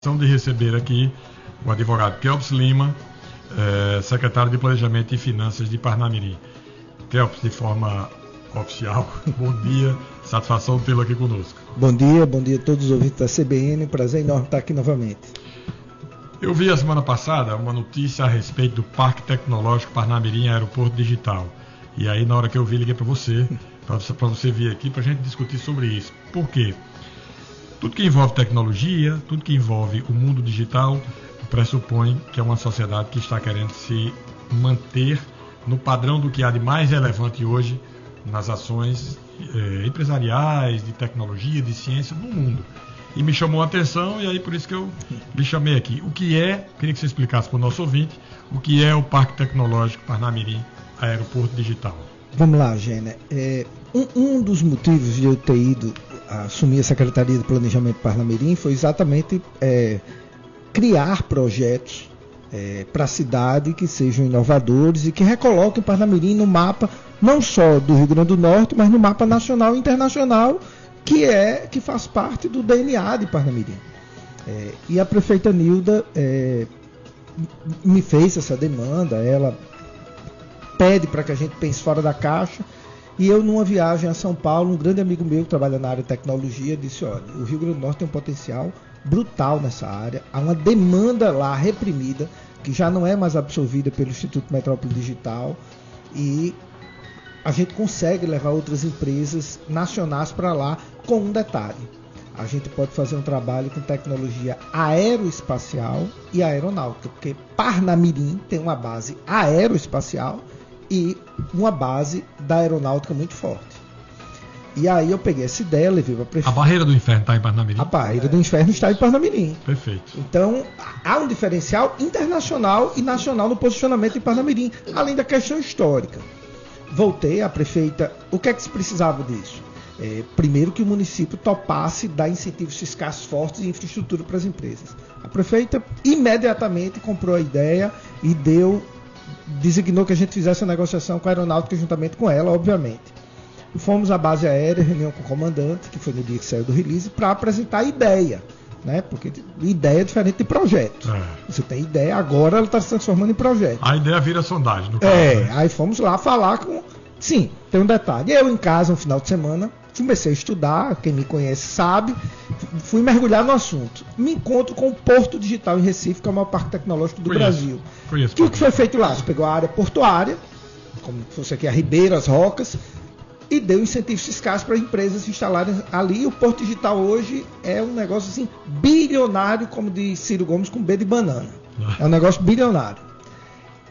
De receber aqui o advogado Kelps Lima, secretário de Planejamento e Finanças de Parnamirim. Kelps, de forma oficial, bom dia, satisfação tê-lo aqui conosco. Bom dia a todos os ouvintes da CBN, prazer enorme estar aqui novamente. Eu vi a semana passada uma notícia a respeito do Parque Tecnológico Parnamirim Aeroporto Digital. E aí, na hora que eu vi, liguei para você vir aqui para a gente discutir sobre isso. Por quê? Tudo que envolve tecnologia, tudo que envolve o mundo digital, pressupõe que é uma sociedade que está querendo se manter no padrão do que há de mais relevante hoje nas ações empresariais, de tecnologia, de ciência no mundo. E me chamou a atenção, e aí por isso que eu lhe chamei aqui. Queria que você explicasse para o nosso ouvinte, o que é o Parque Tecnológico Parnamirim Aeroporto Digital. Vamos lá, Gênia. Um dos motivos de eu ter ido assumir a Secretaria de Planejamento de Parnamirim foi exatamente criar projetos para a cidade que sejam inovadores e que recoloquem Parnamirim no mapa não só do Rio Grande do Norte, mas no mapa nacional e internacional, que faz parte do DNA de Parnamirim. E a prefeita Nilda me fez essa demanda, ela pede para que a gente pense fora da caixa. E eu, numa viagem a São Paulo, um grande amigo meu que trabalha na área de tecnologia disse: olha, o Rio Grande do Norte tem um potencial brutal nessa área, há uma demanda lá reprimida, que já não é mais absorvida pelo Instituto Metrópole Digital, e a gente consegue levar outras empresas nacionais para lá, com um detalhe: a gente pode fazer um trabalho com tecnologia aeroespacial e aeronáutica, porque Parnamirim tem uma base aeroespacial e uma base da aeronáutica muito forte. E aí eu peguei essa ideia, levei para a prefeitura. A Barreira do Inferno está em Parnamirim? A Barreira do Inferno está em Parnamirim. Perfeito. Então, há um diferencial internacional e nacional no posicionamento em Parnamirim, além da questão histórica. Voltei à prefeita, o que é que se precisava disso? Primeiro, que o município topasse dar incentivos fiscais fortes e infraestrutura para as empresas. A prefeita imediatamente comprou a ideia e designou que a gente fizesse a negociação com a aeronáutica juntamente com ela, obviamente. Fomos à base aérea, reunião com o comandante, que foi no dia que saiu do release, para apresentar a ideia, né? Porque ideia é diferente de projeto. Você tem ideia, agora ela está se transformando em projeto. A ideia vira sondagem, no caso. Aí fomos lá falar com... Sim, tem um detalhe. Eu, em casa, no final de semana, comecei a estudar, quem me conhece sabe, fui mergulhar no assunto. Me encontro com o Porto Digital em Recife, que é o maior parque tecnológico do Brasil. O que foi feito lá? Você pegou a área portuária, como fosse aqui a Ribeira, as Rocas, e deu incentivos fiscais para empresas se instalarem ali. O Porto Digital hoje é um negócio assim, bilionário, como diz Ciro Gomes, com B de banana. É um negócio bilionário.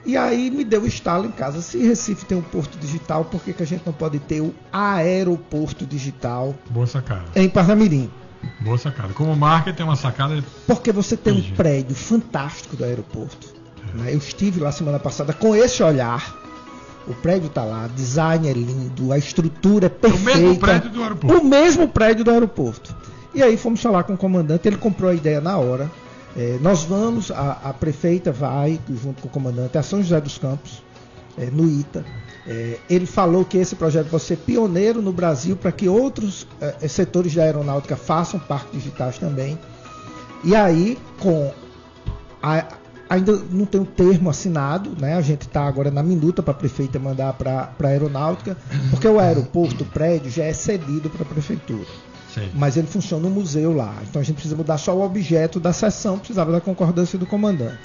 E aí me deu estalo em casa. Se Recife tem um porto digital, por que a gente não pode ter o aeroporto digital? Boa sacada. Em Parnamirim? Boa sacada. Como marca tem uma sacada... Porque você tem um prédio fantástico do aeroporto. Né? Eu estive lá semana passada com esse olhar. O prédio está lá, design é lindo, a estrutura é perfeita. O mesmo prédio do aeroporto. O mesmo prédio do aeroporto. E aí fomos falar com o comandante, ele comprou a ideia na hora. Nós vamos, a prefeita vai, junto com o comandante, a São José dos Campos, no ITA. Ele falou que esse projeto vai ser pioneiro no Brasil para que outros setores da aeronáutica façam parques digitais também. E aí, ainda não tem um termo assinado, né? A gente está agora na minuta para a prefeita mandar para a aeronáutica, porque o aeroporto, o prédio, já é cedido para a prefeitura. Sim. Mas ele funciona no museu lá. Então a gente precisa mudar só o objeto da sessão, precisava da concordância do comandante.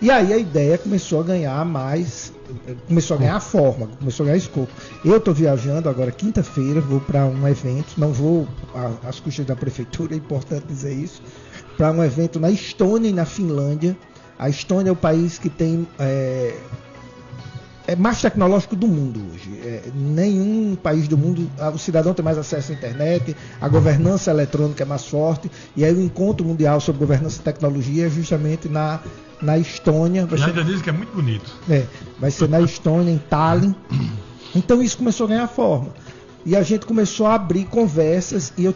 E aí a ideia começou a ganhar começou a ganhar forma, começou a ganhar escopo. Eu estou viajando agora quinta-feira, vou para um evento, não vou às custas da prefeitura, é importante dizer isso, para um evento na Estônia e na Finlândia. A Estônia é o país que tem mais tecnológico do mundo hoje. Nenhum país do mundo, o cidadão tem mais acesso à internet, a governança eletrônica é mais forte, e aí o encontro mundial sobre governança e tecnologia é justamente na Estônia. E ainda diz que é muito bonito. Vai ser na Estônia, em Tallinn. Então isso começou a ganhar forma. E a gente começou a abrir conversas, e eu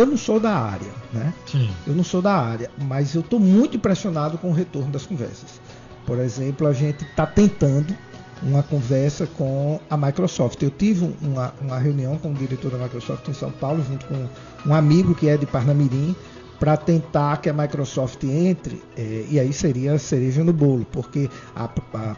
não sou da área, né? Sim. Eu não sou da área, mas eu estou muito impressionado com o retorno das conversas. Por exemplo, a gente está tentando uma conversa com a Microsoft. Eu tive uma reunião com o diretor da Microsoft em São Paulo, junto com um amigo que é de Parnamirim, para tentar que a Microsoft entre, e aí seria a cereja no bolo, porque a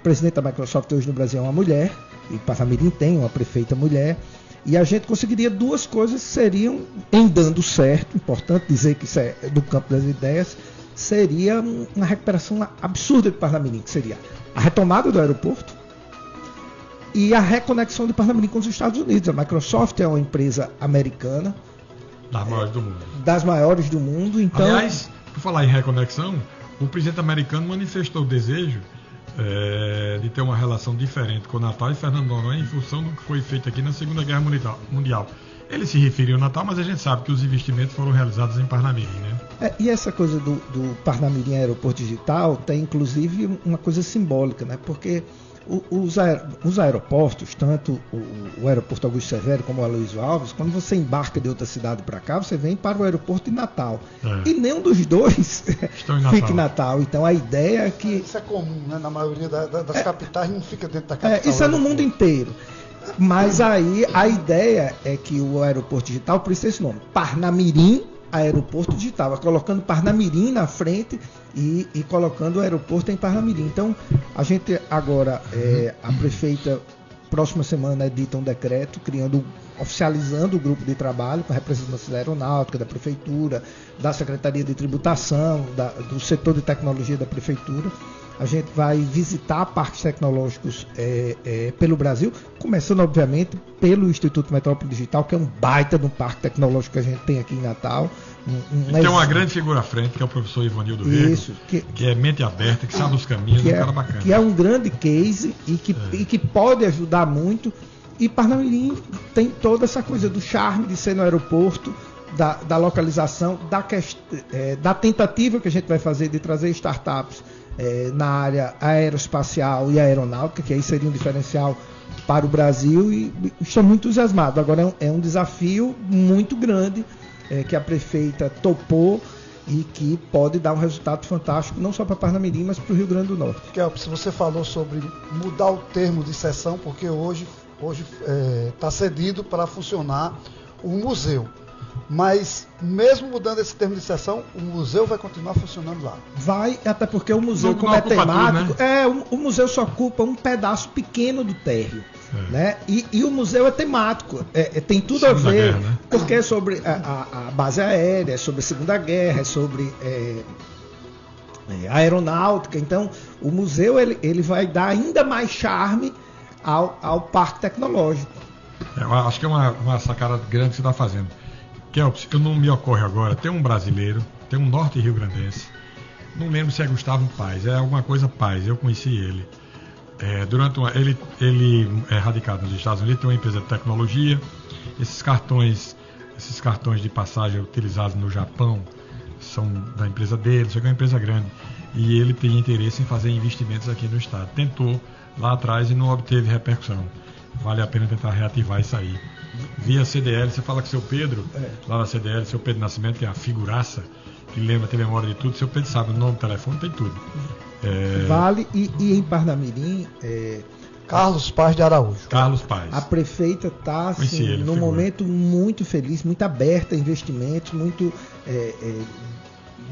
presidente da Microsoft hoje no Brasil é uma mulher, e Parnamirim tem uma prefeita mulher, e a gente conseguiria duas coisas que seriam, em dando certo, importante dizer que isso é do campo das ideias, seria uma recuperação absurda de Parnamirim, que seria a retomada do aeroporto e a reconexão de Parnamirim com os Estados Unidos. A Microsoft é uma empresa americana, das maiores do mundo. Das maiores do mundo, então... Aliás, por falar em reconexão, o presidente americano manifestou o desejo de ter uma relação diferente com o Natal e Fernando Noronha em função do que foi feito aqui na Segunda Guerra Mundial. Ele se referiu ao Natal, mas a gente sabe que os investimentos foram realizados em Parnamirim, né? E essa coisa do Parnamirim Aeroporto Digital tem inclusive uma coisa simbólica, né? Porque os aeroportos, tanto o aeroporto Augusto Severo como o Aloysio Alves, quando você embarca de outra cidade para cá, você vem para o aeroporto de Natal. E nenhum dos dois fica em Natal. Então a ideia é que... Isso é comum, né? Na maioria das capitais não fica dentro da capital. Isso é no mundo inteiro. Mas aí a ideia é que o aeroporto digital, por isso esse nome, Parnamirim Aeroporto Digital, colocando Parnamirim na frente e colocando o aeroporto em Parnamirim. Então, a gente agora, a prefeita, próxima semana, edita um decreto oficializando o grupo de trabalho com a representância da aeronáutica, da prefeitura, da Secretaria de Tributação, do setor de tecnologia da prefeitura. A gente vai visitar parques tecnológicos pelo Brasil, começando, obviamente, pelo Instituto Metrópole Digital, que é um baita de um parque tecnológico que a gente tem aqui em Natal. Tem uma grande figura à frente, que é o professor Ivanildo Rego, que é mente aberta, que sabe os caminhos, um cara bacana. Que é um grande case e que pode ajudar muito. E Parnamirim tem toda essa coisa do charme de ser no aeroporto, da localização, da tentativa que a gente vai fazer de trazer startups na área aeroespacial e aeronáutica, que aí seria um diferencial para o Brasil, e estou muito entusiasmado. Agora é um desafio muito grande que a prefeita topou e que pode dar um resultado fantástico, não só para Parnamirim, mas para o Rio Grande do Norte. Kelps, você falou sobre mudar o termo de sessão, porque hoje está cedido para funcionar o museu. Mas, mesmo mudando esse termo de sessão, o museu vai continuar funcionando lá. Vai, até porque o museu, como é temático, tudo, né? O museu só ocupa um pedaço pequeno do térreo. Né? E o museu é temático, tem tudo a ver, guerra, né? Porque é sobre a base aérea, é sobre a Segunda Guerra, é sobre a aeronáutica. Então, o museu ele vai dar ainda mais charme ao parque tecnológico. Eu acho que é uma sacada grande que você está fazendo. Kelps, eu não me ocorre agora, tem um brasileiro, tem um norte rio-grandense, não lembro se é Gustavo Paes, é alguma coisa Paes, eu conheci ele. Ele é radicado nos Estados Unidos, tem uma empresa de tecnologia, esses cartões de passagem utilizados no Japão são da empresa dele, só que é uma empresa grande, e ele tem interesse em fazer investimentos aqui no estado. Tentou lá atrás e não obteve repercussão. Vale a pena tentar reativar isso aí. Via CDL, você fala com o seu Pedro, lá na CDL, seu Pedro Nascimento, que é uma figuraça, que lembra, tem memória de tudo, seu Pedro sabe o nome, o telefone, tem tudo. Vale, e em Parnamirim... Carlos Paes de Araújo. Carlos Paes. A prefeita está assim, num momento muito feliz, muito aberta a investimentos, muito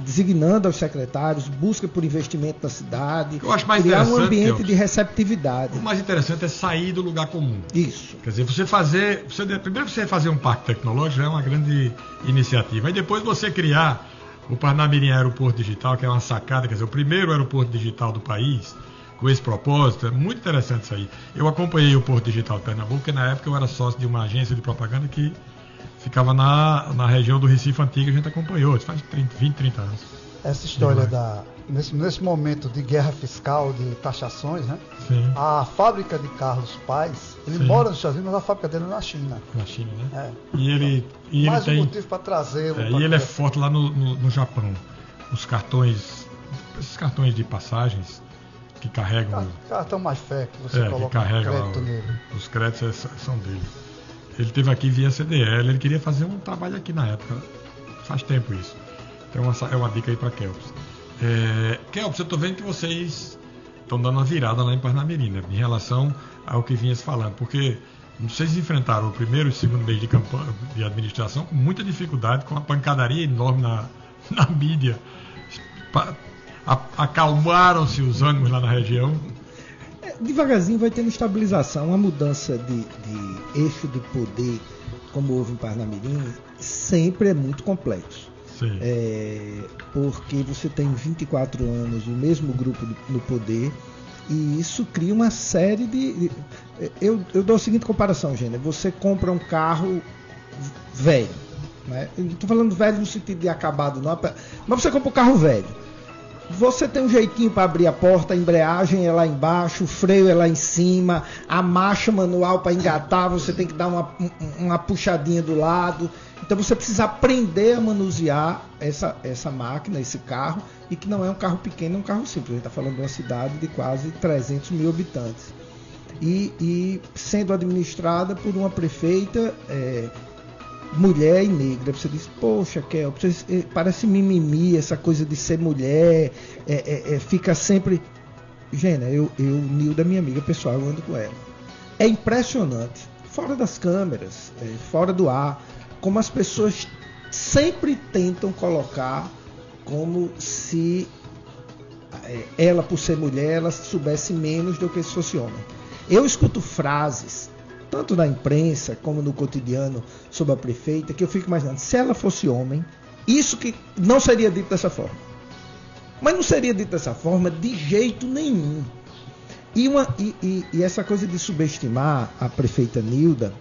designando aos secretários, busca por investimento da cidade, eu acho mais criar um ambiente de receptividade. O mais interessante é sair do lugar comum. Isso. Quer dizer, primeiro você fazer um parque tecnológico é uma grande iniciativa, e depois você criar o Parnamirim Aeroporto Digital, que é uma sacada, quer dizer, o primeiro aeroporto digital do país, com esse propósito. É muito interessante isso aí. Eu acompanhei o Porto Digital de Pernambuco, porque na época eu era sócio de uma agência de propaganda que ficava na região do Recife Antigo, a gente acompanhou, faz 20, 30 anos. Essa história nesse momento de guerra fiscal, de taxações, né? Sim. A fábrica de Carlos Paes, ele mora nos Estados Unidos, mas a fábrica dele é na China. Na China, né? E mais um motivo para trazê-lo. E ele é forte lá no Japão. Esses cartões de passagens que carregam... Cartão mais fé, que você coloca que carrega crédito nele. Os créditos são dele. Ele esteve aqui via CDL, ele queria fazer um trabalho aqui na época. Faz tempo isso. Então é uma dica aí para Kelps. Kelps, eu estou vendo que vocês estão dando uma virada lá em Parnamirim, né, em relação ao que vinha se falando, porque vocês enfrentaram o primeiro e o segundo mês de campanha de administração com muita dificuldade, com uma pancadaria enorme na mídia. Acalmaram-se os ânimos lá na região. Devagarzinho vai tendo estabilização. Uma mudança de eixo de poder, como houve em Parnamirim, sempre é muito complexo. Sim. Porque você tem 24 anos o mesmo grupo no poder, e isso cria uma série de... Eu dou a seguinte comparação, Gênero. Você compra um carro velho, né? Eu não estou falando velho no sentido de acabado, não, mas você compra um carro velho. Você tem um jeitinho para abrir a porta, a embreagem é lá embaixo, o freio é lá em cima, a marcha manual para engatar, você tem que dar uma puxadinha do lado. Então você precisa aprender a manusear essa máquina, esse carro, e que não é um carro pequeno, é um carro simples. A gente está falando de uma cidade de quase 300 mil habitantes. E sendo administrada por uma prefeita mulher e negra. Você diz, poxa, Kel, parece mimimi, essa coisa de ser mulher, fica sempre... Gênia, Nilda, minha amiga pessoal, eu ando com ela. É impressionante, fora das câmeras, fora do ar, como as pessoas sempre tentam colocar como se ela, por ser mulher, ela soubesse menos do que se fosse homem. Eu escuto frases, tanto na imprensa como no cotidiano, sobre a prefeita, que eu fico imaginando, se ela fosse homem, isso que não seria dito dessa forma. Mas não seria dito dessa forma de jeito nenhum. E essa coisa de subestimar a prefeita Nilda,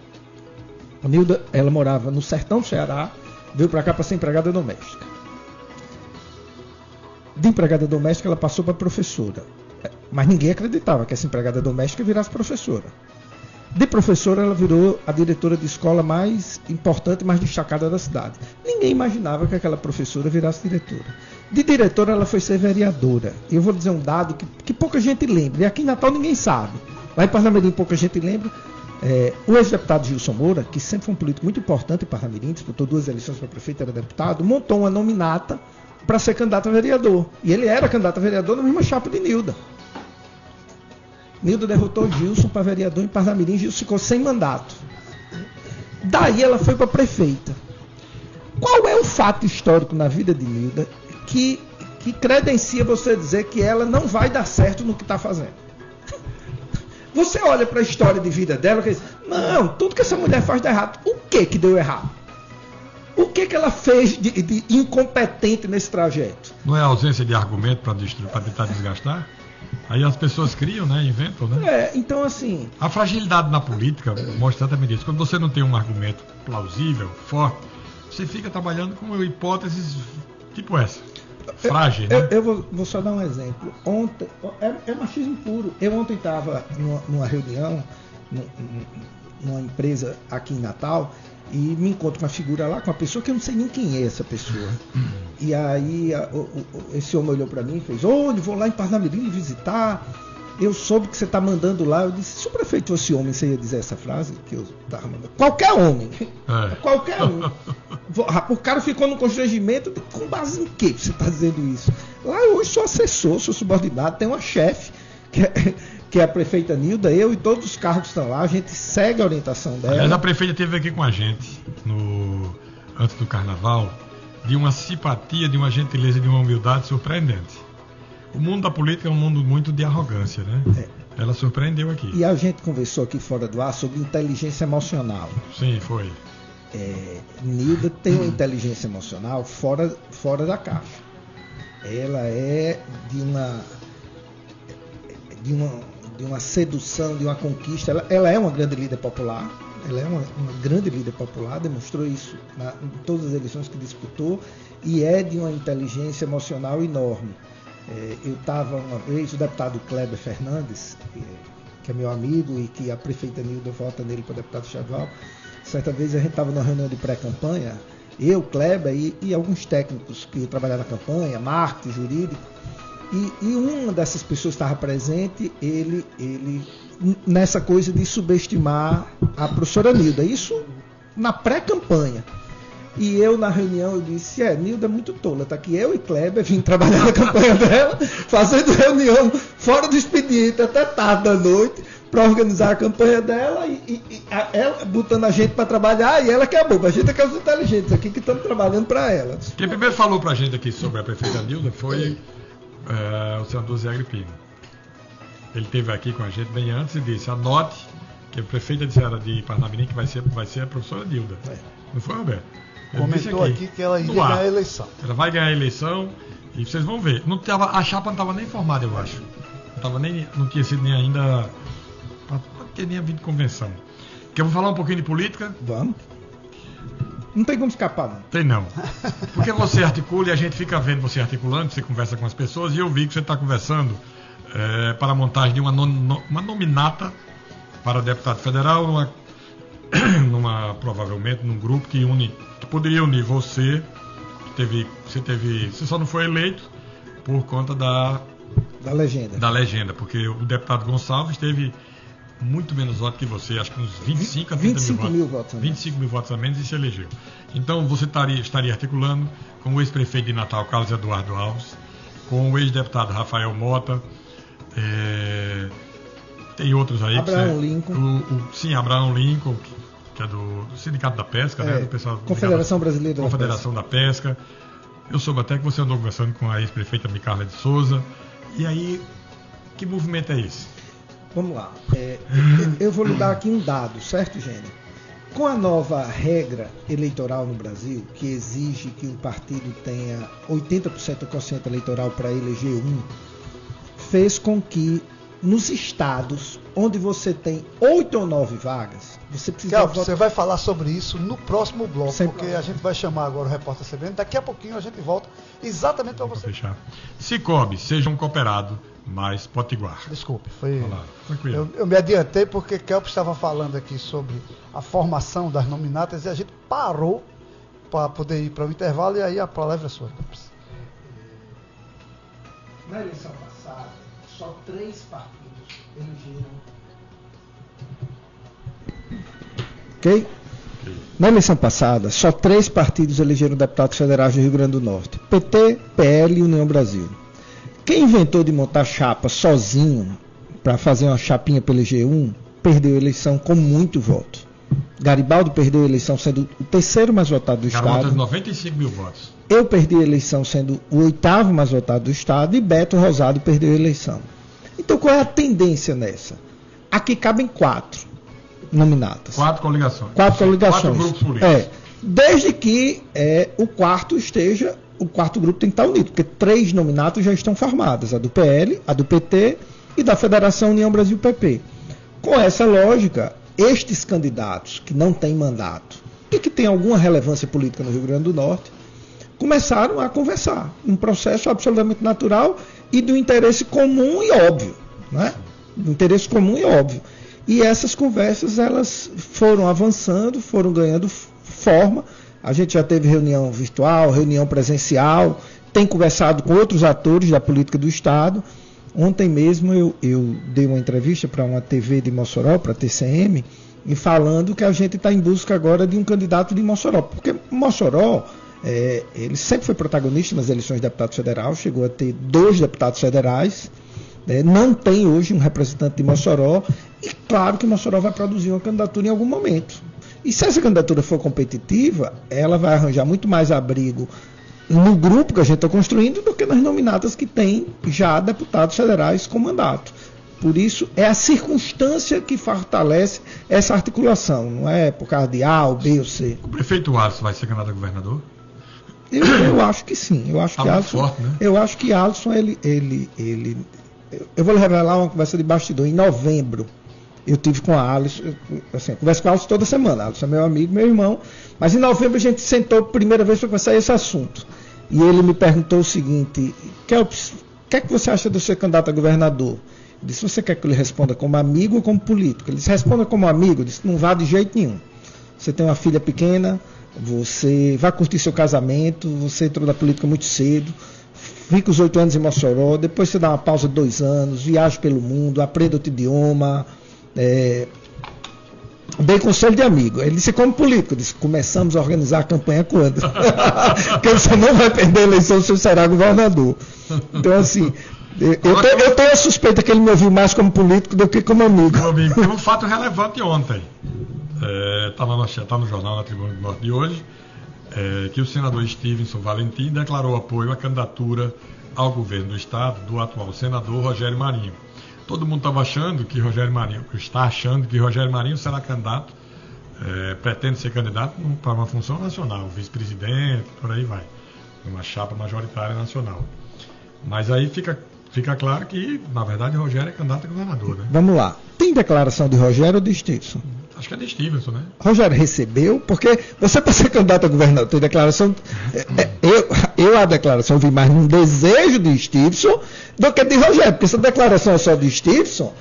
ela morava no sertão do Ceará, veio para cá para ser empregada doméstica. De empregada doméstica ela passou para professora. Mas ninguém acreditava que essa empregada doméstica virasse professora. De professora, ela virou a diretora de escola mais importante, mais destacada da cidade. Ninguém imaginava que aquela professora virasse diretora. De diretora, ela foi ser vereadora. E eu vou dizer um dado que pouca gente lembra. E aqui em Natal ninguém sabe. Lá em Parnamirim pouca gente lembra. O ex-deputado Gilson Moura, que sempre foi um político muito importante em Parnamirim, disputou 2 eleições para prefeito, era deputado, montou uma nominata para ser candidato a vereador. E ele era candidato a vereador na mesma chapa de Nilda. Nilda derrotou Gilson para vereador em Parnamirim, Gilson ficou sem mandato. Daí ela foi para prefeita. Qual é o fato histórico na vida de Nilda que credencia você dizer que ela não vai dar certo no que está fazendo? Você olha para a história de vida dela e diz, não, tudo que essa mulher faz dá errado. O que deu errado? O que ela fez de incompetente nesse trajeto? Não é a ausência de argumento para tentar desgastar? Aí as pessoas criam, né? Inventam, né? Então assim... A fragilidade na política mostra exatamente isso. Quando você não tem um argumento plausível, forte, você fica trabalhando com hipóteses tipo essa. Frágil, né? Eu vou só dar um exemplo. Ontem, é machismo puro. Eu ontem estava numa reunião, numa empresa aqui em Natal, e me encontro com uma figura lá, com uma pessoa que eu não sei nem quem é essa pessoa. E aí esse homem olhou para mim e fez, olha, vou lá em Parnamirim visitar, eu soube que você está mandando lá. Eu disse, se o prefeito fosse homem, você ia dizer essa frase que eu estava mandando? Qualquer homem, qualquer um. O cara ficou no constrangimento, com base em que você está dizendo isso? Lá eu hoje sou assessor, sou subordinado, tenho uma chefe, que é a prefeita Nilda, eu e todos os cargos que estão lá, a gente segue a orientação dela. Aliás, a prefeita esteve aqui com a gente, antes do carnaval, de uma simpatia, de uma gentileza, de uma humildade surpreendente. O mundo da política é um mundo muito de arrogância, né? Ela surpreendeu aqui. E a gente conversou aqui fora do ar sobre inteligência emocional. Sim, foi. Nilda tem uma inteligência emocional fora da caixa. Ela é de uma sedução, de uma conquista. Ela é uma grande líder popular. Ela é uma grande líder popular, demonstrou isso em todas as eleições que disputou, e é de uma inteligência emocional enorme. Eu estava uma vez, o deputado Kleber Fernandes, que é meu amigo e que a prefeita Nilda vota nele para deputado estadual. Certa vez a gente estava numa reunião de pré-campanha, eu, Kleber e alguns técnicos que trabalhavam na campanha, marketing, jurídico, e uma dessas pessoas estava presente, ele nessa coisa de subestimar a professora Nilda, isso na pré-campanha. E eu na reunião eu disse, Nilda é muito tola, tá aqui eu e Kleber vim trabalhar na campanha dela, fazendo reunião fora do expediente até tarde da noite, para organizar a campanha dela ela botando a gente para trabalhar e ela que é boba. A gente é que é os inteligentes aqui que estamos trabalhando para ela. Quem primeiro falou para a gente aqui sobre a prefeita Nilda foi o senador Zé Agripino. Ele esteve aqui com a gente bem antes e disse: anote que a prefeita de Parnamirim que vai ser a professora Nilda. Não foi, Roberto? Ele comentou aqui que ela iria ganhar a eleição. Ela vai ganhar a eleição e vocês vão ver. A chapa não estava nem formada, eu acho. Não tinha sido nem ainda. Não tinha nem havido convenção. Quer eu vou falar um pouquinho de política? Vamos. Não tem como escapar, não. Tem não. Porque você articula e a gente fica vendo você articulando, você conversa com as pessoas e eu vi que você está conversando para a montagem de uma nominata para deputado federal, provavelmente num grupo que poderia unir você, você só não foi eleito por conta da legenda, porque o deputado Gonçalves teve muito menos votos que você, acho que uns 25 a 30 mil votos. 25 mil votos a menos e se elegeu. Então você estaria articulando com o ex-prefeito de Natal, Carlos Eduardo Alves, com o ex-deputado Rafael Mota, tem outros aí. Abraão Lincoln. Abraão Lincoln, que é do Sindicato da Pesca, né? Do pessoal, Confederação Brasileira Confederação da Pesca. Eu soube até que você andou conversando com a ex-prefeita Micarla de Souza. E aí, que movimento é esse? Vamos lá. Eu vou lhe dar aqui um dado, certo, Gênio? Com a nova regra eleitoral no Brasil, que exige que o partido tenha 80% do quociente eleitoral para eleger um, fez com que nos estados onde você tem 8 ou 9 vagas, você precisa... Você vai falar sobre isso no próximo bloco, porque a gente vai chamar agora o repórter CBN. Daqui a pouquinho a gente volta exatamente para você. Fechar. Cicobi, seja um cooperado mais potiguar. Desculpe, foi... Tranquilo. Eu me adiantei porque Kelp estava falando aqui sobre a formação das nominatas e a gente parou para poder ir para o intervalo e aí a palavra é sua, Kelp. Na eleição passada, só 3 partidos elegeram. Ok? Na eleição passada, só 3 partidos elegeram deputados federais do Rio Grande do Norte: PT, PL e União Brasil. Quem inventou de montar chapa sozinho para fazer uma chapinha para eleger um, perdeu a eleição com muito voto. Garibaldi perdeu a eleição sendo o 3º mais votado do Estado. 95 mil votos. Eu perdi a eleição sendo o 8º mais votado do Estado e Beto Rosado perdeu a eleição. Então qual é a tendência nessa? Aqui cabem 4 nominatas. 4 coligações. 4 coligações. 4 grupos políticos. Desde que o quarto grupo tem que estar unido, porque 3 nominatas já estão formadas, a do PL, a do PT e da Federação União Brasil PP. Com essa lógica, estes candidatos que não têm mandato e que têm alguma relevância política no Rio Grande do Norte, começaram a conversar, um processo absolutamente natural e do interesse comum e óbvio, né? Do interesse comum e óbvio. E essas conversas, elas foram avançando, foram ganhando forma. A gente já teve reunião virtual, reunião presencial, tem conversado com outros atores da política do Estado. Ontem mesmo eu dei uma entrevista para uma TV de Mossoró, para a TCM, e falando que a gente está em busca agora de um candidato de Mossoró, porque Mossoró, ele sempre foi protagonista nas eleições de deputado federal, chegou a ter 2 deputados federais, não tem hoje um representante de Mossoró, e claro que Mossoró vai produzir uma candidatura em algum momento. E se essa candidatura for competitiva, ela vai arranjar muito mais abrigo no grupo que a gente está construindo do que nas nominatas que tem já deputados federais com mandato. Por isso, é a circunstância que fortalece essa articulação, não é por causa de A, ou B ou C. O prefeito Alisson vai ser candidato a governador? Eu acho que sim. Eu acho que Alisson, forte, né? Eu acho que Alisson, eu vou lhe revelar uma conversa de bastidor. Em novembro, eu tive com a Alisson, assim, eu converso com a Alisson toda semana. A Alisson é meu amigo, meu irmão. Mas em novembro a gente sentou pela primeira vez para conversar esse assunto. E ele me perguntou o seguinte: Kelps, o que é que você acha de ser candidato a governador? Eu disse: você quer que eu lhe responda como amigo ou como político? Ele disse: responda como amigo. Eu disse: não vá de jeito nenhum. Você tem uma filha pequena, você vai curtir seu casamento, você entrou na política muito cedo, fica os 8 anos em Mossoró, depois você dá uma pausa de 2 anos, viaja pelo mundo, aprenda outro idioma, Dei conselho de amigo. Ele disse, como político, eu disse, começamos a organizar a campanha quando? Porque você não vai perder a eleição se você será governador. Então, assim, eu tenho a suspeita que ele me ouviu mais como político do que como amigo. Tem um fato relevante ontem. Está no jornal, na Tribuna do Norte de hoje, que o senador Stevenson Valentim declarou apoio à candidatura ao governo do Estado do atual senador Rogério Marinho. Todo mundo estava achando que Rogério Marinho será candidato, pretende ser candidato para uma função nacional, vice-presidente, por aí vai, uma chapa majoritária nacional. Mas aí fica claro que, na verdade, Rogério é candidato a governador, né? Vamos lá. Tem declaração de Rogério ou de Stevenson? Acho que é de Stevenson, né? Rogério recebeu, porque você para ser candidato a governador tem declaração. A declaração vi mais num desejo de Stevenson do que de Rogério, porque essa declaração é só de Stevenson.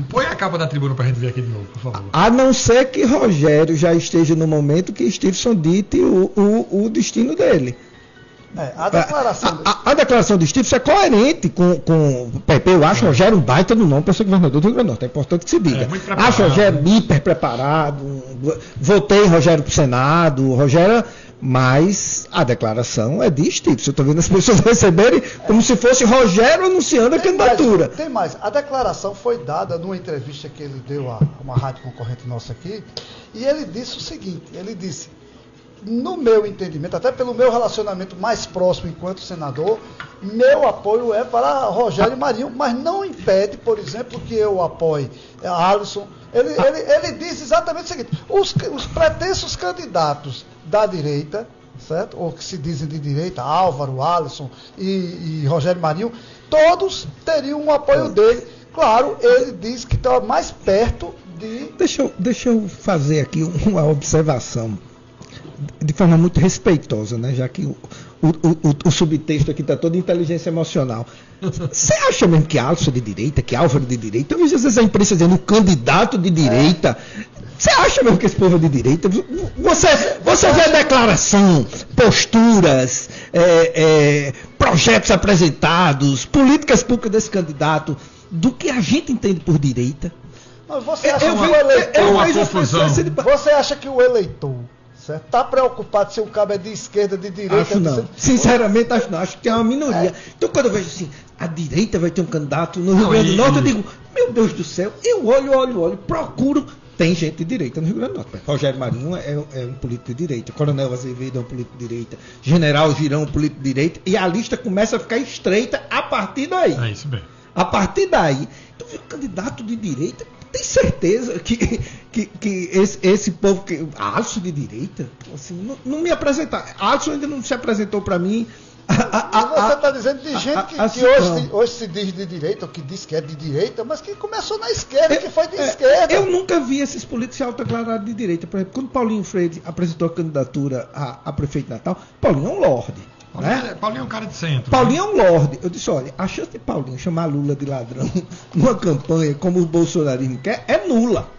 Põe a capa da tribuna para a gente ver aqui de novo, por favor. A não ser que Rogério já esteja no momento que Stevenson dite o destino dele. A declaração de Stevenson é coerente com Pepe. Eu acho Rogério um baita no nome para ser governador do Rio Grande do Norte. É importante que se diga. Acho Rogério hiper preparado. Votei Rogério para o Senado. Mas a declaração é de Stevenson. Eu estou vendo as pessoas receberem como se fosse Rogério anunciando a candidatura. Tem mais. A declaração foi dada numa entrevista que ele deu a uma rádio concorrente nossa aqui. E ele disse o seguinte: ele disse, no meu entendimento, até pelo meu relacionamento mais próximo enquanto senador, meu apoio é para Rogério Marinho, mas não impede, por exemplo, que eu apoie a Alisson. Ele diz exatamente o seguinte: os pretensos candidatos da direita, certo? Ou que se dizem de direita, Álvaro, Alisson e Rogério Marinho, todos teriam um apoio dele. Claro, ele diz que está mais perto de... Deixa eu fazer aqui uma observação de forma muito respeitosa, né? Já que o subtexto aqui está todo inteligência emocional. Você acha mesmo que Alisson é de direita, que Álvaro é de direita? Eu vejo às vezes a imprensa dizendo candidato de direita. Você acha mesmo que esse povo é de direita? Você vê declaração, posturas, projetos apresentados, políticas públicas desse candidato, do que a gente entende por direita? Mas você acha Você acha que o eleitor está preocupado se o cabo é de esquerda, de direita? Acho não. Sinceramente, acho não. Acho que é uma minoria. Então, quando eu vejo assim, a direita vai ter um candidato no Rio Grande do Norte, eu digo, meu Deus do céu, eu olho, procuro. Tem gente de direita no Rio Grande do Norte. Rogério Marinho é um político de direita. Coronel Azevedo é um político de direita. General Girão é um político de direita. E a lista começa a ficar estreita a partir daí. É isso mesmo. A partir daí, tu vê um candidato de direita, tem certeza que esse povo, Alisson de direita, assim, não me apresentar. Alisson ainda não se apresentou para mim. Você está dizendo de gente que hoje se diz de direita, ou que diz que é de direita, mas que começou na esquerda, que foi de esquerda. Eu nunca vi esses políticos se autodeclararem de direita. Por exemplo, quando Paulinho Freire apresentou a candidatura a prefeito de Natal, Paulinho é um lorde. Paulinho é um cara de centro. Paulinho é um lorde. Eu disse, olha, a chance de Paulinho chamar Lula de ladrão numa campanha como o bolsonarismo quer é nula.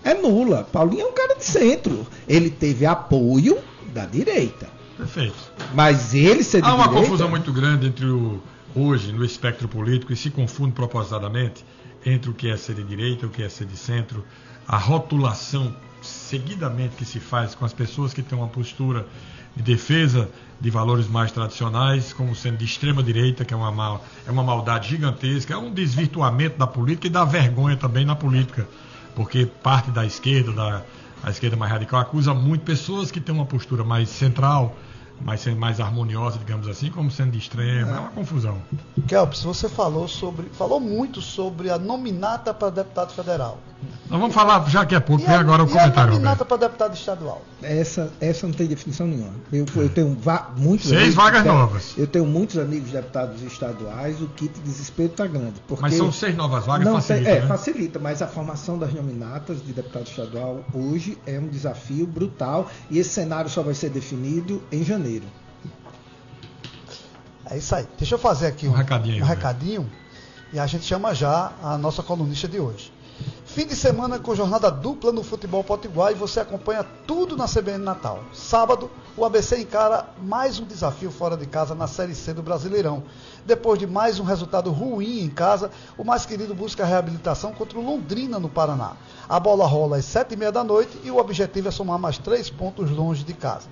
É nula. Paulinho é um cara de centro. Ele teve apoio da direita. Perfeito. Mas ele ser de direita... Há uma confusão muito grande entre hoje, no espectro político, e se confunde propositadamente entre o que é ser de direita e o que é ser de centro. A rotulação seguidamente que se faz com as pessoas que têm uma postura de defesa de valores mais tradicionais, como sendo de extrema direita, que é uma maldade gigantesca, é um desvirtuamento da política e dá vergonha também na política, porque parte da esquerda, a esquerda mais radical, acusa muito pessoas que têm uma postura mais central, mais harmoniosa, digamos assim, como sendo de extrema. É uma confusão. Kelps, você falou muito sobre a nominata para deputado federal. Nós vamos falar já que é pouco, e agora o comentário. A nominata para deputado estadual? Essa não tem definição nenhuma. Eu tenho muitos 6 vagas novas. Eu tenho muitos amigos deputados estaduais, o kit de desespero está grande. Mas são 6 novas vagas, facilita, né? Facilita, mas a formação das nominatas de deputado estadual hoje é um desafio brutal e esse cenário só vai ser definido em janeiro. É isso aí. Deixa eu fazer aqui um recadinho e a gente chama já a nossa colunista de hoje. Fim de semana com jornada dupla no futebol potiguar e você acompanha tudo na CBN Natal. Sábado, o ABC encara mais um desafio fora de casa na Série C do Brasileirão. Depois de mais um resultado ruim em casa, o mais querido busca a reabilitação contra o Londrina no Paraná. A bola rola às 7h30 da noite e o objetivo é somar mais 3 pontos longe de casa.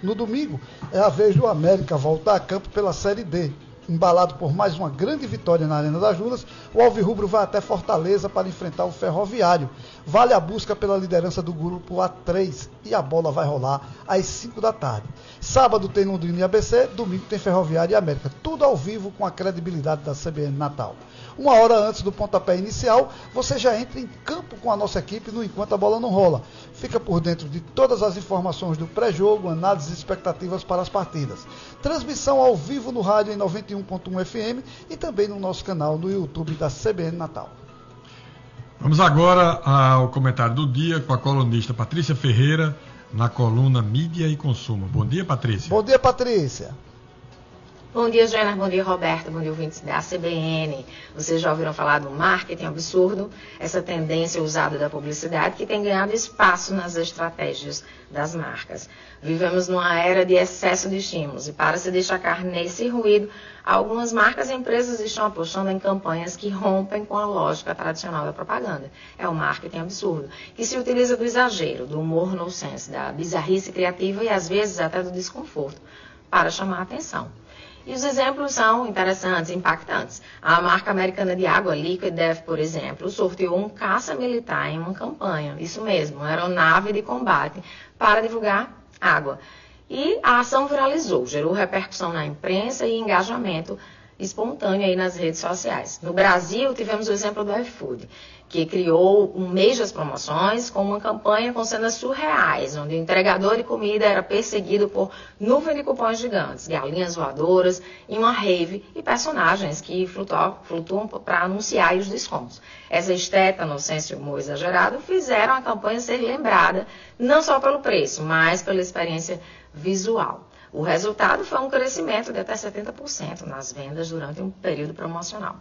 No domingo, é a vez do América voltar a campo pela Série D. Embalado por mais uma grande vitória na Arena das Juras, o Alvirrubro vai até Fortaleza para enfrentar o Ferroviário. Vale a busca pela liderança do grupo A3 e a bola vai rolar às 5 da tarde. Sábado tem Londrina e ABC, domingo tem Ferroviário e América. Tudo ao vivo com a credibilidade da CBN Natal. Uma hora antes do pontapé inicial, você já entra em campo com a nossa equipe no Enquanto a Bola Não Rola. Fica por dentro de todas as informações do pré-jogo, análises e expectativas para as partidas. Transmissão ao vivo no rádio em 91.1 FM e também no nosso canal no YouTube da CBN Natal. Vamos agora ao comentário do dia com a colunista Patrícia Ferreira na coluna Mídia e Consumo. Bom dia, Patrícia. Bom dia, Patrícia. Bom dia, Joana. Bom dia, Roberto. Bom dia, ouvintes da CBN. Vocês já ouviram falar do marketing absurdo? Essa tendência usada da publicidade que tem ganhado espaço nas estratégias das marcas. Vivemos numa era de excesso de estímulos e para se destacar nesse ruído, algumas marcas e empresas estão apostando em campanhas que rompem com a lógica tradicional da propaganda. É o marketing absurdo, que se utiliza do exagero, do humor nonsense, da bizarrice criativa e às vezes até do desconforto para chamar a atenção. E os exemplos são interessantes, impactantes. A marca americana de água, Liquid Death, por exemplo, sorteou um caça militar em uma campanha. Isso mesmo, uma aeronave de combate para divulgar água. E a ação viralizou, gerou repercussão na imprensa e engajamento espontâneo aí nas redes sociais. No Brasil, tivemos o exemplo do iFood, que criou um mês das promoções com uma campanha com cenas surreais, onde o entregador de comida era perseguido por nuvem de cupons gigantes, galinhas voadoras e uma rave e personagens que flutuam para anunciar os descontos. Essa estética, no senso humor exagerado, fizeram a campanha ser lembrada não só pelo preço, mas pela experiência visual. O resultado foi um crescimento de até 70% nas vendas durante um período promocional.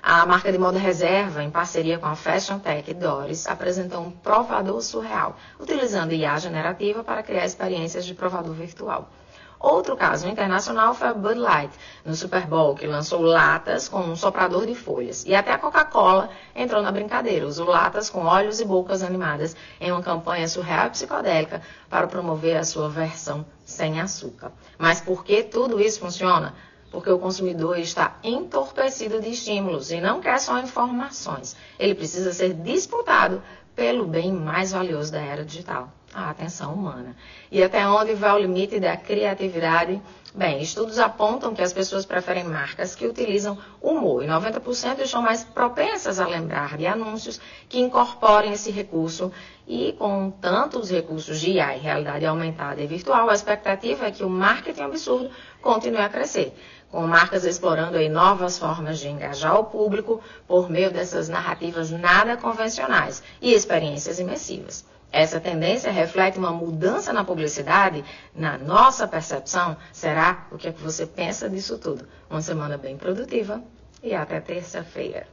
A marca de moda Reserva, em parceria com a Fashion Tech Doris, apresentou um provador surreal, utilizando IA generativa para criar experiências de provador virtual. Outro caso internacional foi a Bud Light, no Super Bowl, que lançou latas com um soprador de folhas. E até a Coca-Cola entrou na brincadeira, usou latas com olhos e bocas animadas em uma campanha surreal e psicodélica para promover a sua versão sem açúcar. Mas por que tudo isso funciona? Porque o consumidor está entorpecido de estímulos e não quer só informações. Ele precisa ser disputado pelo bem mais valioso da era digital, a atenção humana. E até onde vai o limite da criatividade? Bem, estudos apontam que as pessoas preferem marcas que utilizam humor e 90% estão mais propensas a lembrar de anúncios que incorporem esse recurso. E com tantos recursos de IA e realidade aumentada e virtual, a expectativa é que o marketing absurdo continue a crescer, com marcas explorando aí novas formas de engajar o público por meio dessas narrativas nada convencionais e experiências imersivas. Essa tendência reflete uma mudança na publicidade, na nossa percepção. Será? O que é que você pensa disso tudo? Uma semana bem produtiva e até terça-feira.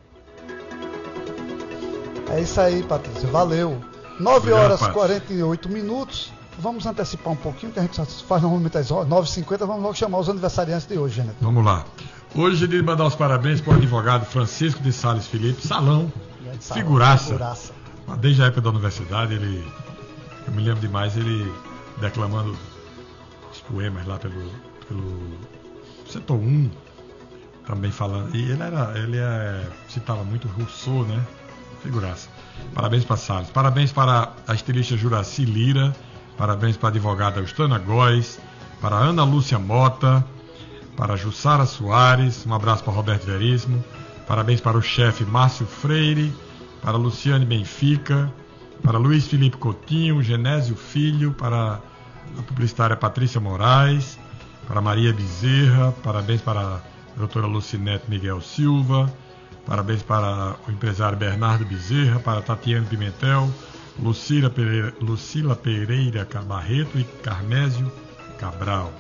É isso aí, Patrícia. Valeu. 9 horas e 48 minutos. Vamos antecipar um pouquinho, que a gente faz normalmente às 9h50. Vamos logo chamar os aniversariantes de hoje, Gênesis. Vamos lá. Hoje, ele mandar os parabéns para o advogado Francisco de Sales Felipe, Salão, figuraça. Desde a época da universidade, eu me lembro demais ele declamando os poemas lá pelo setor 1, também falando. E ele citava muito Rousseau, né? Figuraça. Parabéns para Salles. Parabéns para a estilista Juraci Lira. Parabéns para a advogada Eustana Góes. Para a Ana Lúcia Mota. Para a Jussara Soares. Um abraço para Roberto Veríssimo. Parabéns para o chefe Márcio Freire. Para Luciane Benfica, para Luiz Felipe Coutinho, Genésio Filho, para a publicitária Patrícia Moraes, para Maria Bezerra, parabéns para a doutora Lucinete Miguel Silva, parabéns para o empresário Bernardo Bezerra, para Tatiana Pimentel, Lucila Pereira Barreto e Carmésio Cabral.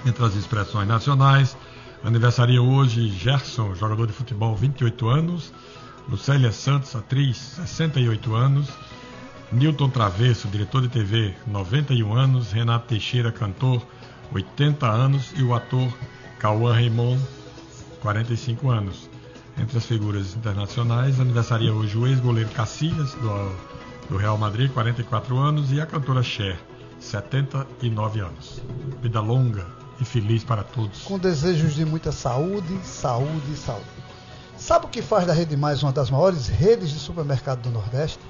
Entre as expressões nacionais, aniversaria hoje Gerson, jogador de futebol, 28 anos, Lucélia Santos, atriz, 68 anos. Newton Travesso, diretor de TV, 91 anos. Renato Teixeira, cantor, 80 anos. E o ator Cauã Raymond, 45 anos. Entre as figuras internacionais, aniversaria hoje o ex-goleiro Cacilhas, do Real Madrid, 44 anos. E a cantora Cher, 79 anos. Vida longa e feliz para todos. Com desejos de muita saúde, saúde e saúde. Sabe o que faz da Rede Mais uma das maiores redes de supermercado do Nordeste?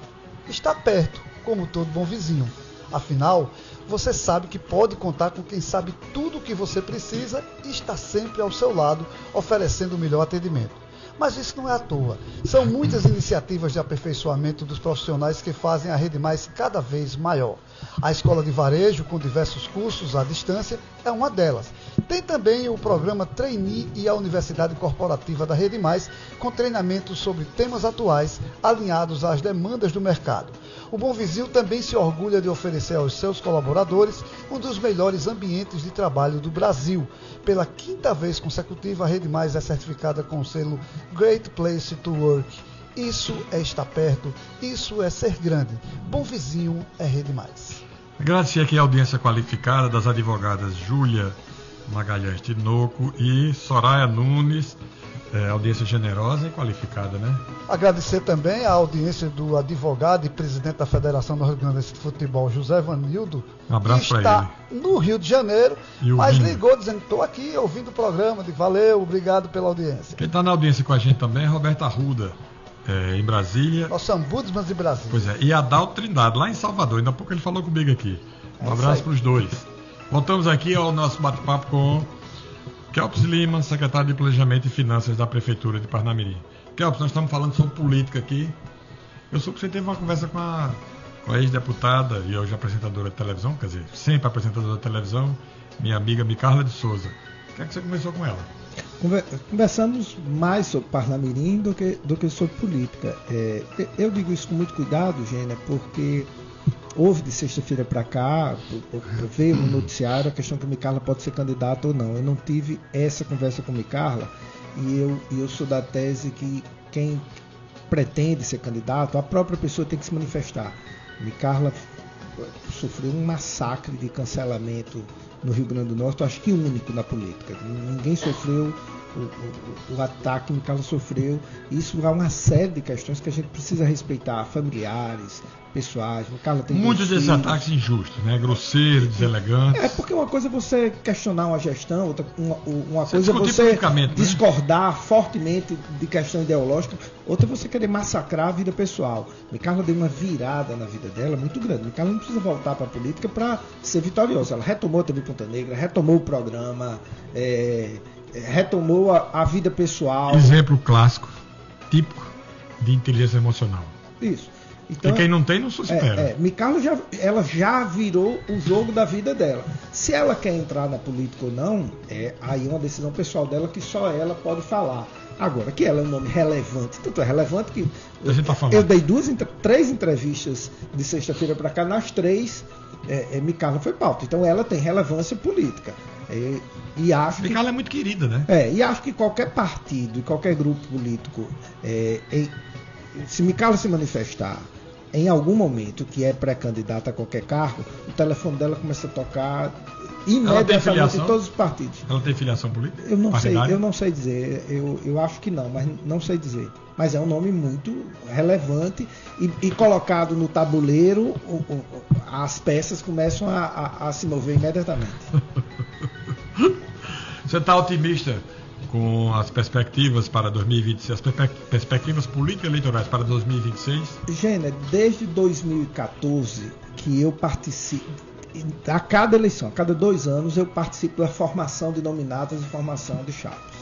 Está perto, como todo bom vizinho. Afinal, você sabe que pode contar com quem sabe tudo o que você precisa e está sempre ao seu lado, oferecendo o melhor atendimento. Mas isso não é à toa. São muitas iniciativas de aperfeiçoamento dos profissionais que fazem a Rede Mais cada vez maior. A Escola de Varejo, com diversos cursos à distância, é uma delas. Tem também o programa Trainee e a Universidade Corporativa da Rede Mais, com treinamentos sobre temas atuais, alinhados às demandas do mercado. O Bom Vizinho também se orgulha de oferecer aos seus colaboradores um dos melhores ambientes de trabalho do Brasil. Pela 5ª vez consecutiva, a Rede Mais é certificada com o selo Great Place to Work. Isso é estar perto, isso é ser grande. Bom Vizinho é Rede Mais. Agradecer aqui a audiência qualificada das advogadas Júlia Magalhães Tinoco e Soraya Nunes, audiência generosa e qualificada, né? Agradecer também a audiência do advogado e presidente da Federação Nordestina de Futebol, José Vanildo, um abraço que está no Rio de Janeiro, mas ligou dizendo que estou aqui ouvindo o programa, de valeu, obrigado pela audiência. Quem está na audiência com a gente também é Roberta Arruda, em Brasília. Nosso ombudsman de Brasília. Pois é, e Adalto Trindade, lá em Salvador, ainda há pouco ele falou comigo aqui. Um abraço para os dois. Voltamos aqui ao nosso bate-papo com Kelps Lima, secretário de Planejamento e Finanças da Prefeitura de Parnamirim. Kelps, nós estamos falando sobre política aqui. Eu soube que você teve uma conversa com a ex-deputada e hoje apresentadora de televisão, quer dizer, sempre apresentadora de televisão, minha amiga Micarla de Souza. O que é que você conversou com ela? Conversamos mais sobre Parnamirim do que sobre política. Eu digo isso com muito cuidado, Gênia, porque houve de sexta-feira para cá, veio no noticiário a questão que a Micarla pode ser candidata ou não. Eu não tive essa conversa com a Micarla e eu sou da tese que quem pretende ser candidato, a própria pessoa tem que se manifestar. Micarla sofreu um massacre de cancelamento no Rio Grande do Norte, acho que único na política. Ninguém sofreu o ataque que Micarla sofreu. Isso há uma série de questões que a gente precisa respeitar, familiares, pessoais. Micarla tem muitos desses ataques injustos, né? Grosseiros, deselegantes. Porque uma coisa é você questionar uma gestão, outra uma coisa é você discordar fortemente de questão ideológica, outra é você querer massacrar a vida pessoal. Micarla deu uma virada na vida dela muito grande. Micarla não precisa voltar para a política para ser vitoriosa. Ela retomou a TV Ponta Negra, retomou o programa, retomou a vida pessoal. Exemplo clássico, típico de inteligência emocional. Isso. Então, e quem não tem, não supera. Micarla ela já virou o jogo da vida dela. Se ela quer entrar na política ou não, aí uma decisão pessoal dela que só ela pode falar. Agora, que ela é um nome relevante, tanto é relevante que eu dei 3 entrevistas de sexta-feira para cá, nas 3 Micarla foi pauta. Então ela tem relevância política. E acho Micarla é muito querida, né? E acho que qualquer partido e qualquer grupo político, se Micarla se manifestar em algum momento que é pré-candidata a qualquer cargo, o telefone dela começa a tocar imediatamente em todos os partidos. Ela tem filiação política? Eu não sei dizer. Eu acho que não, mas não sei dizer. Mas é um nome muito relevante e colocado no tabuleiro, as peças começam a se mover imediatamente. Você está otimista com as perspectivas para 2026, as perspectivas político-eleitorais para 2026? Gênia, desde 2014 que eu participo, a cada eleição, a cada 2 anos, eu participo da formação de nominatas e formação de chapas.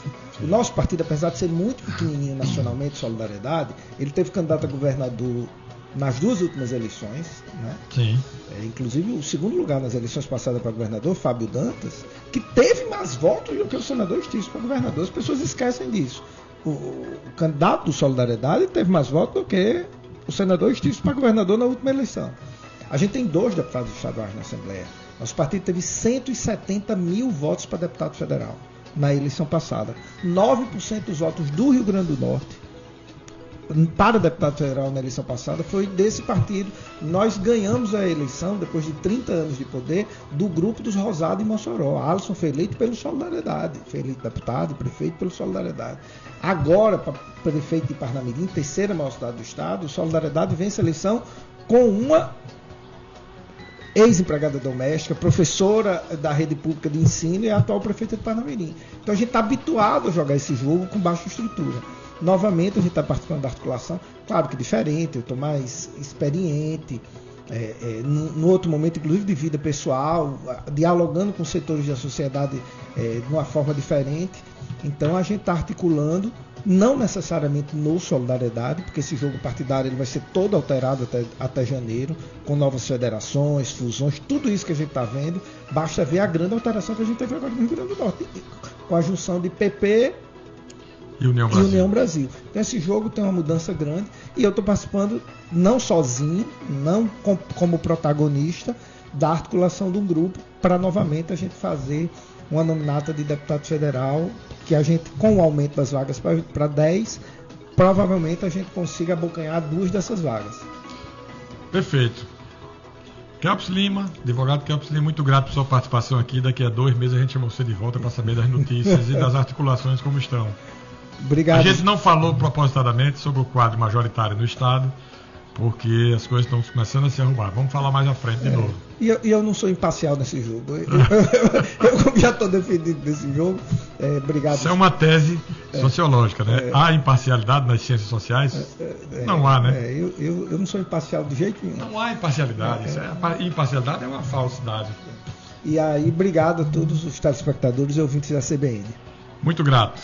O nosso partido, apesar de ser muito pequenininho nacionalmente, Solidariedade, ele teve candidato a governador nas 2 últimas eleições, né? Sim. Inclusive o segundo lugar nas eleições passadas para governador, Fábio Dantas, que teve mais votos do que o senador Estício para governador. As pessoas esquecem disso. O candidato do Solidariedade teve mais votos do que o senador Estício para governador na última eleição. A gente tem 2 deputados estaduais na Assembleia. Nosso partido teve 170 mil votos para deputado federal na eleição passada. 9% dos votos do Rio Grande do Norte para deputado federal na eleição passada foi desse partido. Nós ganhamos a eleição, depois de 30 anos de poder, do grupo dos Rosados em Mossoró. Alisson foi eleito pelo Solidariedade, foi eleito deputado e prefeito pelo Solidariedade. Agora, para prefeito de Parnamirim, terceira maior cidade do estado, o Solidariedade vence a eleição com uma ex-empregada doméstica, professora da rede pública de ensino e atual prefeita de Parnamirim. Então a gente está habituado a jogar esse jogo com baixa estrutura. Novamente a gente está participando da articulação, claro que diferente, eu estou mais experiente, no outro momento inclusive de vida pessoal, dialogando com setores da sociedade de uma forma diferente. Então a gente está articulando, não necessariamente no Solidariedade, porque esse jogo partidário ele vai ser todo alterado até janeiro, com novas federações, fusões, tudo isso que a gente está vendo. Basta ver a grande alteração que a gente teve agora no Rio Grande do Norte, com a junção de PP e União Brasil. Então esse jogo tem uma mudança grande e eu estou participando não sozinho, não como protagonista da articulação de um grupo para novamente a gente fazer uma nominata de deputado federal que a gente, com o aumento das vagas para 10, provavelmente a gente consiga abocanhar 2 dessas vagas. Perfeito. Kelps Lima, advogado Kelps Lima, muito grato por sua participação aqui. Daqui a 2 meses a gente chama você de volta para saber das notícias e das articulações como estão. Obrigado. A gente não falou propositadamente sobre o quadro majoritário no Estado, porque as coisas estão começando a se arrumar. Vamos falar mais à frente de novo. E eu não sou imparcial nesse jogo. Eu já estou defendido nesse jogo. Obrigado. Isso é uma tese sociológica, né? Há imparcialidade nas ciências sociais? Não há, né? Eu não sou imparcial de jeito nenhum. Não há imparcialidade. Imparcialidade é uma falsidade. E aí, obrigado a todos os telespectadores e ouvintes da CBN. Muito grato.